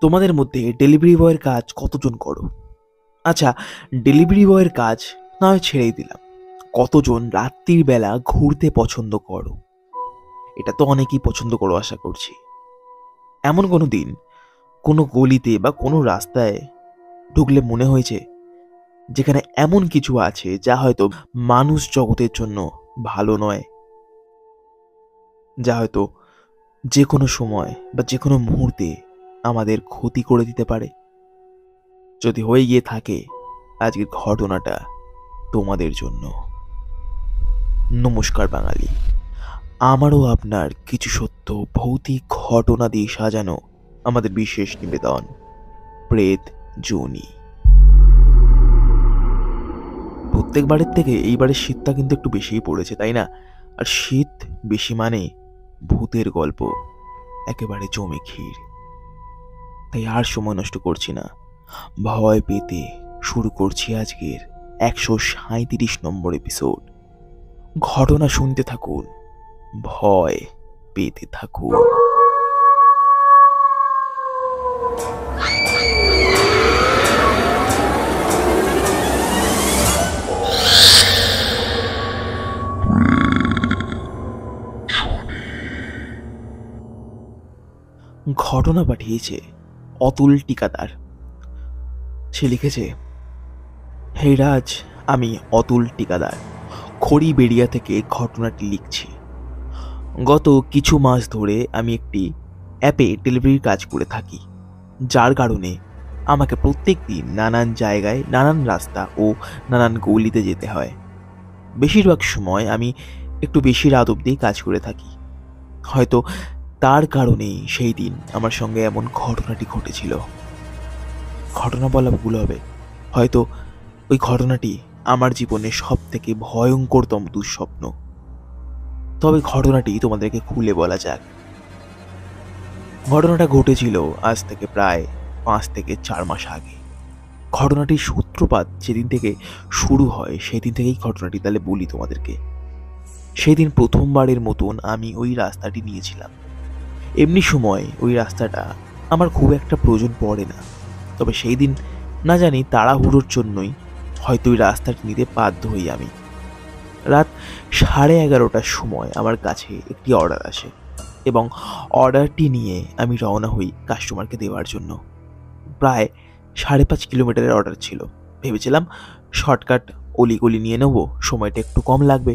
তোমাদের মধ্যে ডেলিভারি বয়ের কাজ কতজন করো? আচ্ছা, ডেলিভারি বয়ের কাজ না হয় ছেড়েই দিলাম, কতজন রাত্রির বেলা ঘুরতে পছন্দ করো? এটা তো অনেকেই পছন্দ করো আশা করছি। এমন কোনো দিন কোনো গলিতে বা কোনো রাস্তায় ঢুকলে মনে হয়েছে যেখানে এমন কিছু আছে যা হয়তো মানুষ জগতের জন্য ভালো নয়, যা হয়তো যে কোনো সময় বা যে কোনো মুহূর্তে আমাদের ক্ষতি করে দিতে পারে? যদি হয়ে গিয়ে থাকে, আজকের ঘটনাটা তোমাদের জন্য। নমস্কার বাঙালি, আমারও আপনার কিছু সত্য ভৌতিক ঘটনা দিয়ে সাজানো আমাদের বিশেষ নিবেদন প্রেত জনি। প্রত্যেকবারের থেকে এইবারের শীতটা কিন্তু একটু বেশিই পড়েছে, তাই না? আর শীত বেশি মানে ভূতের গল্প একেবারে জমে ক্ষীর। তাই আর সময় নষ্ট করছি না, ভয় পেতে শুরু করছি আজকের 137 নম্বর এপিসোড। ঘটনা শুনতে থাকুন, ভয় পেতে থাকুন। ঘটনা পাঠিয়েছে অতুল টিকাদার। সে লিখেছে, হে রাজ, আমি অতুল টিকাদার খড়িবেড়িয়া থেকে ঘটনাটি লিখছি। গত কিছু মাস ধরে আমি একটি অ্যাপে ডেলিভারির কাজ করে থাকি, যার কারণে আমাকে প্রত্যেক দিন নানান জায়গায়, নানান রাস্তা ও নানান গলিতে যেতে হয়। বেশিরভাগ সময় আমি একটু বেশি রাত অবধি কাজ করে থাকি। হয়তো তার কারণেই সেই দিন আমার সঙ্গে এমন ঘটনাটি ঘটেছিল। ঘটনা বলা ভুল হবে, হয়তো ওই ঘটনাটি আমার জীবনের সব থেকে ভয়ঙ্করতম দুঃস্বপ্ন। তবে ঘটনাটি তোমাদেরকে খুলে বলা যাক। ঘটনাটা ঘটেছিল আজ থেকে প্রায় 5 থেকে 4 মাস আগে। ঘটনাটির সূত্রপাত যেদিন থেকে শুরু হয় সেদিন থেকেই ঘটনাটি তাহলে বলি তোমাদেরকে। সেদিন প্রথমবারের মতন আমি ওই রাস্তাটি নিয়েছিলাম। এমনি সময় ওই রাস্তাটা আমার খুব একটা প্রয়োজন পড়ে না, তবে সেই দিন না জানি তাড়াহুড়োর জন্যই হয়তো ওই রাস্তাটি নিতে বাধ্য হই আমি। রাত 11:30টার সময় আমার কাছে একটি অর্ডার আসে এবং অর্ডারটি নিয়ে আমি রওনা হই কাস্টমারকে দেওয়ার জন্য। প্রায় 5.5 কিলোমিটারের অর্ডার ছিল। ভেবেছিলাম শর্টকাট অলিগলি নিয়ে নেব, সময়টা একটু কম লাগবে।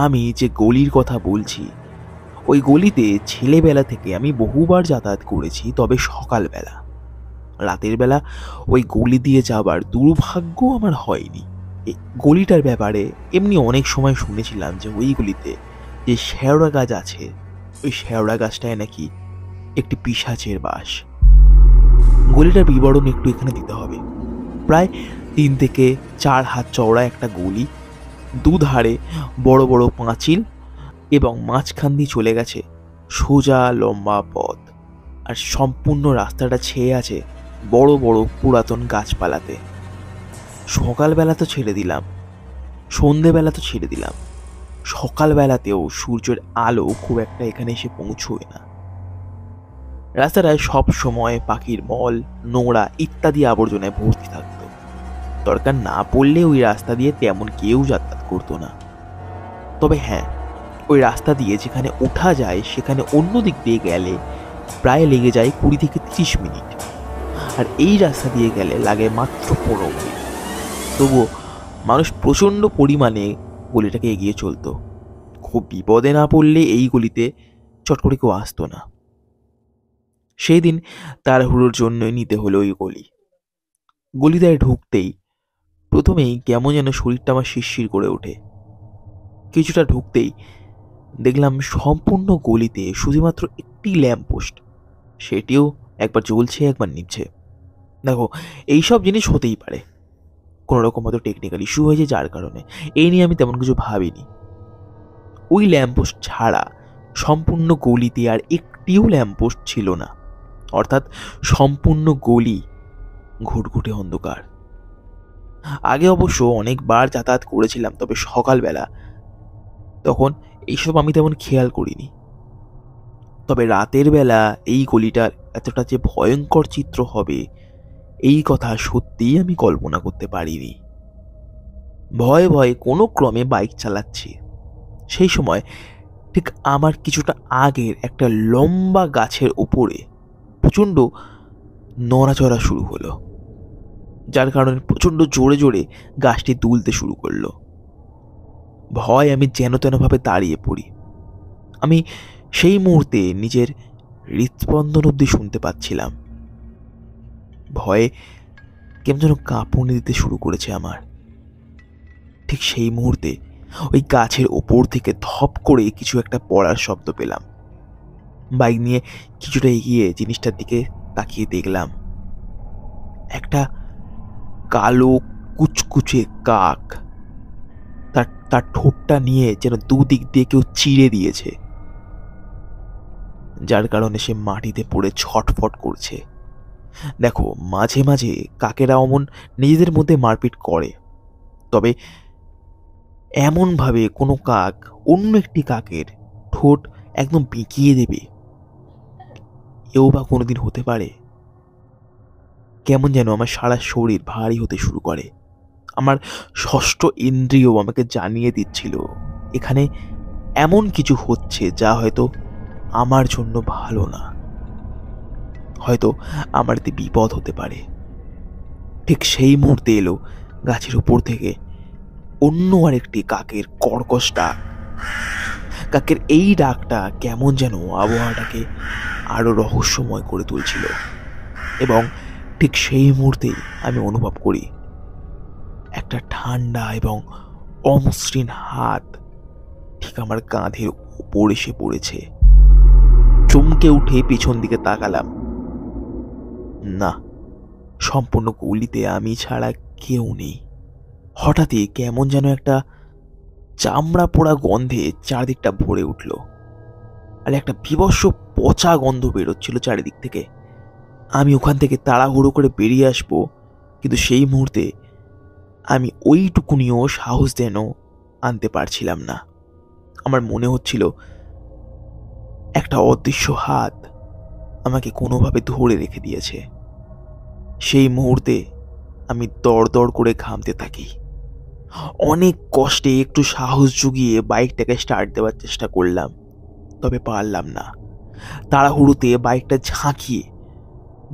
আমি যে গলির কথা বলছি, ওই গলিতে ছেলেবেলা থেকে আমি বহুবার যাতায়াত করেছি, তবে সকালবেলা। রাতের বেলা ওই গলি দিয়ে যাবার দুর্ভাগ্য আমার হয়নি। এই গলিটার ব্যাপারে এমনি অনেক সময় শুনেছিলাম যে ওই গলিতে যে শেওড়া গাছ আছে, ওই শেওড়া গাছটায় নাকি একটি পিশাচের বাস। গলিটার বিবরণ একটু এখানে দিতে হবে। প্রায় 3 থেকে 4 হাত চওড়া একটা গলি, দুধারে বড় বড় পাঁচিল এবং মাঝখান দিয়ে চলে গেছে সোজা লম্বা পথ। আর সম্পূর্ণ রাস্তাটা ছেয়ে আছে বড় বড় পুরাতন গাছপালাতে। সকালবেলা তো ছেড়ে দিলাম, সন্ধেবেলা তো ছেড়ে দিলাম, সকালবেলাতেও সূর্যের আলো খুব একটা এখানে এসে পৌঁছয় না। রাস্তাটায় সব সময় পাখির মল, নোংরা ইত্যাদি আবর্জনায় ভর্তি থাকত। দরকার না পড়লে ওই রাস্তা দিয়ে তেমন কেউ যাতায়াত করতো না। তবে হ্যাঁ, ওই রাস্তা দিয়ে যেখানে ওঠা যায় সেখানে অন্য দিক দিয়ে গেলে প্রায় লেগে যায় 20 থেকে 30 মিনিট, আর এই রাস্তা দিয়ে গেলে লাগে মাত্র 15 মিনিট। তবুও মানুষ প্রচণ্ড পরিমাণে গলিটাকে এগিয়ে চলতো। খুব বিপদে না পড়লে এই গলিতে চট করে কেউ আসতো না। সেই দিন তাড়াহুড়োর জন্যই নিতে হলো ওই গলি। গলিটায় ঢুকতেই প্রথমেই কেমন যেন শরীরটা আমার শিরশির করে ওঠে। কিছুটা ঢুকতেই দেখলাম সম্পূর্ণ গলিতে শুধুমাত্র একটি ল্যাম্প পোস্ট, সেটিও একবার জ্বলছে একবার নিভছে। দেখো, এইসব জিনিস হতেই পারে, কোনো রকম হয়তো টেকনিক্যাল ইস্যু হয়েছে যার কারণে। এই নিয়ে আমি তেমন কিছু ভাবিনি। ওই ল্যাম্পপোস্ট ছাড়া সম্পূর্ণ গলিতে আর একটিও ল্যাম্পপোস্ট ছিল না, অর্থাৎ সম্পূর্ণ গলি ঘুটঘুটে অন্ধকার। আগে অবশ্য অনেকবার যাতায়াত করেছিলাম, তবে সকালবেলা, তখন এইসব আমি তেমন খেয়াল করিনি। তবে রাতের বেলা এই গলিটার এতটা যে ভয়ঙ্কর চিত্র হবে এই কথা সত্যিই আমি কল্পনা করতে পারিনি। ভয়ে ভয়ে কোনো ক্রমে বাইক চালাচ্ছি। সেই সময় ঠিক আমার কিছুটা আগের একটা লম্বা গাছের উপরে প্রচণ্ড নড়াচড়া শুরু হলো, যার কারণে প্রচণ্ড জোরে জোরে গাছটি দুলতে শুরু করলো। ভয় আমি যেন তেনভাবে দাঁড়িয়ে পড়ি। আমি সেই মুহূর্তে নিজের হৃৎস্পন্দন অব্দি শুনতে পাচ্ছিলাম। ভয়ে কেমন যেন কাঁপুনি দিতে শুরু করেছে আমার। ঠিক সেই মুহূর্তে ওই গাছের ওপর থেকে ধপ করে কিছু একটা পড়ার শব্দ পেলাম। বাইক নিয়ে কিছুটা এগিয়ে জিনিসটার দিকে তাকিয়ে দেখলাম একটা কালো কুচকুচে কাক তার তার ঠোঁটটা নিয়ে যেন দুদিক দিয়ে কেউ চিড়ে দিয়েছে, যার কারণে সে মাটিতে পড়ে ছটফট করছে। দেখো, মাঝে মাঝে কাকেরা অমন নিজেদের মধ্যে মারপিট করে, তবে এমনভাবে কোনো কাক অন্য একটি কাকের ঠোঁট একদম বেঁকিয়ে দেবে এও বা কোনোদিন হতে পারে? কেমন যেন আমার সারা শরীর ভারী হতে শুরু করে। আমার ষষ্ঠ ইন্দ্রিয় আমাকে জানিয়ে দিচ্ছিল এখানে এমন কিছু হচ্ছে যা হয়তো আমার জন্য ভালো না, হয়তো আমার এতে বিপদ হতে পারে। ঠিক সেই মুহূর্তে এলো গাছের উপর থেকে অন্য আরেকটি কাকের কর্কশ ডাক। কাকের এই ডাকটা কেমন যেন আবহাওয়াটাকে আরো রহস্যময় করে তুলছিল, এবং ঠিক সেই মুহূর্তেই আমি অনুভব করি একটা ঠান্ডা এবং অমসৃণ হাত ঠিক আমার কাঁধের উপর এসে পড়েছে। চমকে উঠে পিছন দিকে তাকালাম। না, সম্পূর্ণ গলিতে আমি ছাড়া কেউ নেই। হঠাৎই কেমন যেন একটা চামড়া পোড়া গন্ধে চারদিকটা ভরে উঠল, আর একটা বিভৎস পচা গন্ধ বেরোচ্ছিল চারিদিক থেকে। আমি ওখান থেকে তাড়াহুড়ো করে বেরিয়ে আসবো, কিন্তু সেই মুহূর্তে আমি ওইটুকুনিও সাহস যেন আনতে পারছিলাম না। আমার মনে হচ্ছিল একটা অদৃশ্য হাত আমাকে কোনোভাবে ধরে রেখে দিয়েছে। সেই মুহূর্তে আমি দড় দড় করে ঘামতে থাকি। অনেক কষ্টে একটু সাহস জুগিয়ে বাইকটাকে স্টার্ট দেওয়ার চেষ্টা করলাম, তবে পারলাম না। তাড়াহুড়োতে বাইকটা ঝাঁকিয়ে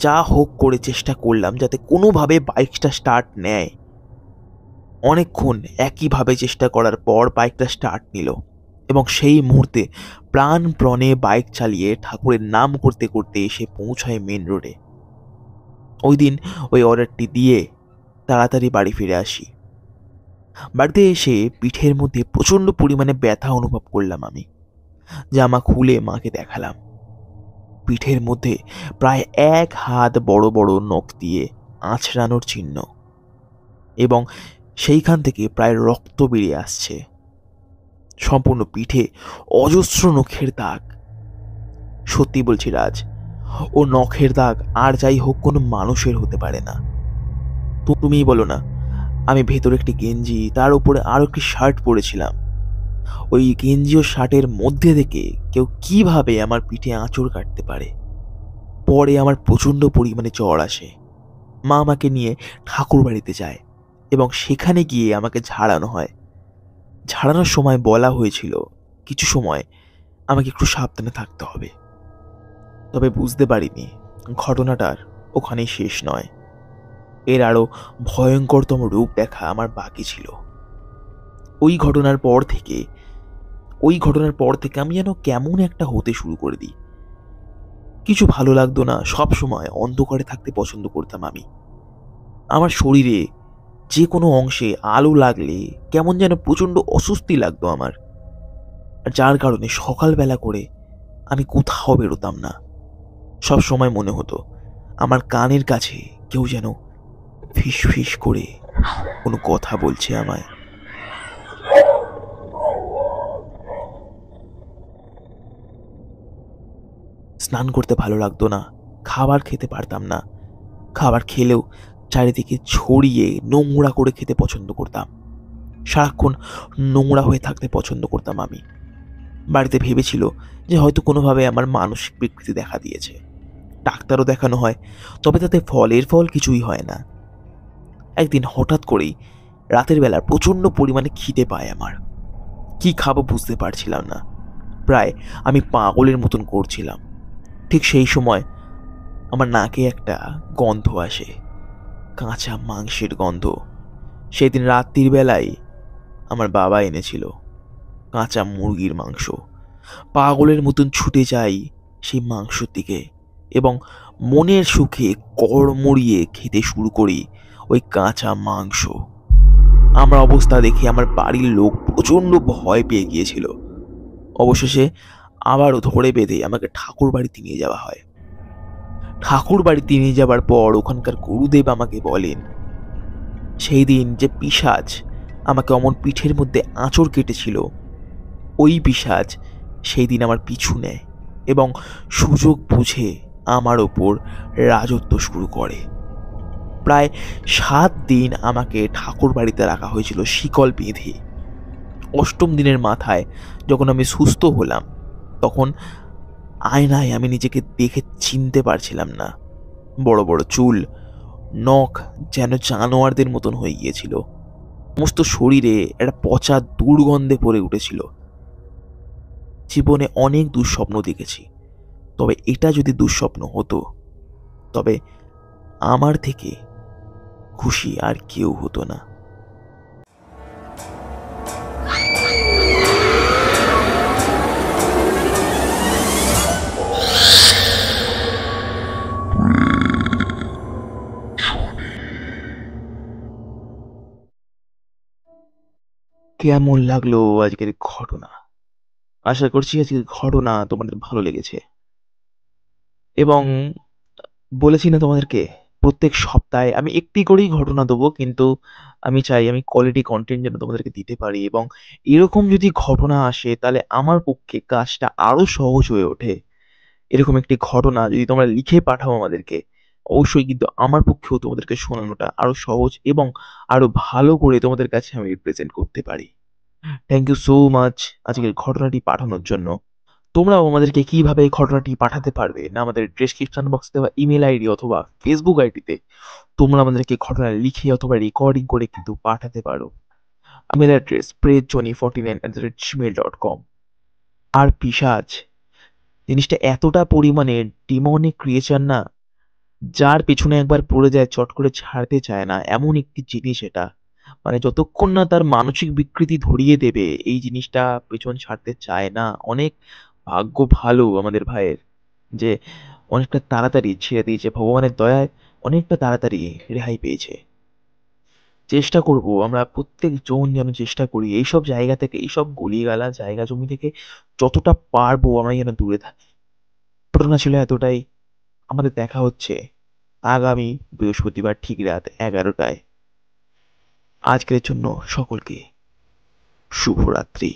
যা হোক করে চেষ্টা করলাম যাতে কোনোভাবে বাইকটা স্টার্ট নেয়। অনেকক্ষণ একইভাবে চেষ্টা করার পর বাইকটা স্টার্ট নিল, এবং সেই মুহূর্তে প্রাণপণে বাইক চালিয়ে ঠাকুরের নাম করতে করতে এসে পৌঁছায় মেন রোডে। ওই দিন ওই অর্ডারটি দিয়ে তাড়াতাড়ি বাড়ি ফিরে আসি। বাড়িতে এসে পিঠের মধ্যে প্রচণ্ড পরিমাণে ব্যথা অনুভব করলাম আমি। জামা খুলে মাকে দেখালাম। পিঠের মধ্যে প্রায় 1 হাত বড় বড় নখ দিয়ে আঁচড়ানোর চিহ্ন, এবং সেইখান থেকে প্রায় রক্ত বেরিয়ে আসছে। সম্পূর্ণ পিঠে অজস্র নখের দাগ। সত্যি বলছি রাজ, ও নখের দাগ আর যাই হোক কোনো মানুষের হতে পারে না। তুমিই বলো না, আমি ভেতরে একটি গেঞ্জি, তার উপরে আরো একটি শার্ট পরেছিলাম। ওই গেঞ্জি ও শার্টের মধ্যে থেকে কেউ কিভাবে আমার পিঠে আঁচড় কাটতে পারে? পরে আমার প্রচণ্ড পরিমাণে জ্বর আসে। মা আমাকে নিয়ে ঠাকুর বাড়িতে যায়, এবং সেখানে গিয়ে আমাকে ঝাড়ানো হয়। ঝাড়ানোর সময় বলা হয়েছিল কিছু সময় আমাকে একটু সাবধানে থাকতে হবে। তবে বুঝতে পারিনি ঘটনাটার ওখানেই শেষ নয়, এর আরো ভয়ঙ্করতম রূপ দেখা আমার বাকি ছিল। ওই ঘটনার পর থেকে আমি যেন কেমন একটা হতে শুরু করে দিই। কিছু ভালো লাগতো না, সব সময় অন্ধকারে থাকতে পছন্দ করতাম আমি। আমার শরীরে যে কোনো অংশে আলো লাগলে কেমন যেন প্রচণ্ড অস্বস্তি লাগতো আমার, আর যার কারণে সকালবেলা করে আমি কোথাও বেরোতাম না। সব সময় মনে হতো আমার কানের কাছে কেউ যেন ফিস ফিস করে কোনো কথা বলছে আমায়। স্নান করতে ভালো লাগতো না, খাবার খেতে পারতাম না। খাবার খেলেও চারিদিকে ছড়িয়ে নোংরা করে খেতে পছন্দ করতাম। সারাক্ষণ নোংরা হয়ে থাকতে পছন্দ করতাম আমি। বাড়িতে ভেবেছিল যে হয়তো কোনোভাবে আমার মানসিক বিকৃতি দেখা দিয়েছে। ডাক্তারও দেখানো হয়, তবে তাতে ফল কিছুই হয় না। একদিন হঠাৎ করেই রাতের বেলা প্রচণ্ড পরিমাণে খিদে পায় আমার। কি খাবো বুঝতে পারছিলাম না। প্রায় আমি পাগলের মতন করছিলাম। ঠিক সেই সময় আমার নাকে একটা গন্ধ আসে, কাঁচা মাংসের গন্ধ। সেদিন রাত্রির বেলায় আমার বাবা এনেছিল কাঁচা মুরগির মাংস। পাগলের মতন ছুটে যাই সেই মাংসর দিকে এবং মনের সুখে কড়মড়িয়ে খেতে শুরু করি ওই কাঁচা মাংস। আমার অবস্থা দেখে আমার বাড়ির লোক প্রচণ্ড ভয় পেয়ে গিয়েছিল। অবশেষে আবারও ধরে বেঁধে আমাকে ঠাকুর বাড়িতে নিয়ে যাওয়া হয়। ঠাকুর বাড়িতে নিয়ে যাবার পর ওখানকার গুরুদেব আমাকে বলেন, সেই দিন যে পিশাচ আমাকে অমন পিঠের মধ্যে আঁচড় কেটেছিল, ওই পিশাচ সেই দিন আমার পিছু নেয় এবং সুযোগ বুঝে আমার ওপর রাজত্ব শুরু করে। প্রায় 7 দিন আমাকে ঠাকুর বাড়িতে রাখা হয়েছিল শিকল বেঁধে। 8ম দিনের মাথায় যখন আমি সুস্থ হলাম, তখন আয়নায় আমি নিজেকে দেখে চিনতে পারছিলাম না। বড় বড় চুল, নখ যেন জানোয়ারদের মতন হয়ে গিয়েছিল। সমস্ত শরীরে একটা পচা দুর্গন্ধে পড়ে উঠেছিল। জীবনে অনেক দুঃস্বপ্ন দেখেছি, তবে এটা যদি দুঃস্বপ্ন হতো, তবে আমার থেকে খুশি আর কেউ হতো না। কেমন লাগলো আজকের ঘটনা? আশা করছি আজকের ঘটনা তোমাদের ভালো লেগেছে। এবং বলেছি না তোমাদেরকে, প্রত্যেক সপ্তাহে আমি একটি করেই ঘটনা দেবো, কিন্তু আমি চাই আমি কোয়ালিটি কন্টেন্ট যেন তোমাদেরকে দিতে পারি। এবং এরকম যদি ঘটনা আসে তাহলে আমার পক্ষে কাজটা আরো সহজ হয়ে ওঠে। এরকম একটি ঘটনা যদি তোমরা লিখে পাঠাও আমাদেরকে, অবশ্যই কিন্তু আমার পক্ষেও তোমাদেরকে শোনানোটা আরো সহজ এবং আরো ভালো করে তোমাদের কাছে আমি রিপ্রেজেন্ট করতে পারি। থ্যাংক ইউ সো মাচ আজকের ঘটনাটি পাঠানোর জন্য। তোমরাও আমাদেরকে কিভাবে এই ঘটনাটি পাঠাতে পারবে না, আমাদের ডেসক্রিপশন বক্সে দেওয়া ইমেল আইডি অথবা ফেসবুক আইডিতে তোমরা আমাদেরকে ঘটনা লিখে অথবা রেকর্ডিং করে কিন্তু পাঠাতে পারো। Email address prejoni49@gmail.com। আর পিশাচ জিনিসটা এতটা পরিমাণে ডিমনিক ক্রিয়েচার না, যার পেছনে একবার পড়ে যায় চট করে ছাড়তে চায় না, এমন একটি জিনিস এটা। মানে যতক্ষণ না তার মানসিক বিকৃতি ধরিয়ে দেবে এই জিনিসটা পেছন ছাড়তে চায় না। অনেক ভাগ্য ভালো আমাদের ভাইয়ের যে অনেকটা তাড়াতাড়ি ছেড়ে দিয়েছে, ভগবানের দয়ায় অনেকটা তাড়াতাড়ি রেহাই পেয়েছে। চেষ্টা করব আমরা প্রত্যেকজন যেন চেষ্টা করি এইসব জায়গা থেকে, এইসব গলিগালা জায়গা জমি থেকে যতটা পারবো আমরা যেন দূরে থাকি। ঘটনা ছিল এতটাই। আমাদের দেখা হচ্ছে আগামী বৃহস্পতিবার ঠিক রাত 11টায়। আজকের জন্য সকলকে শুভরাত্রি।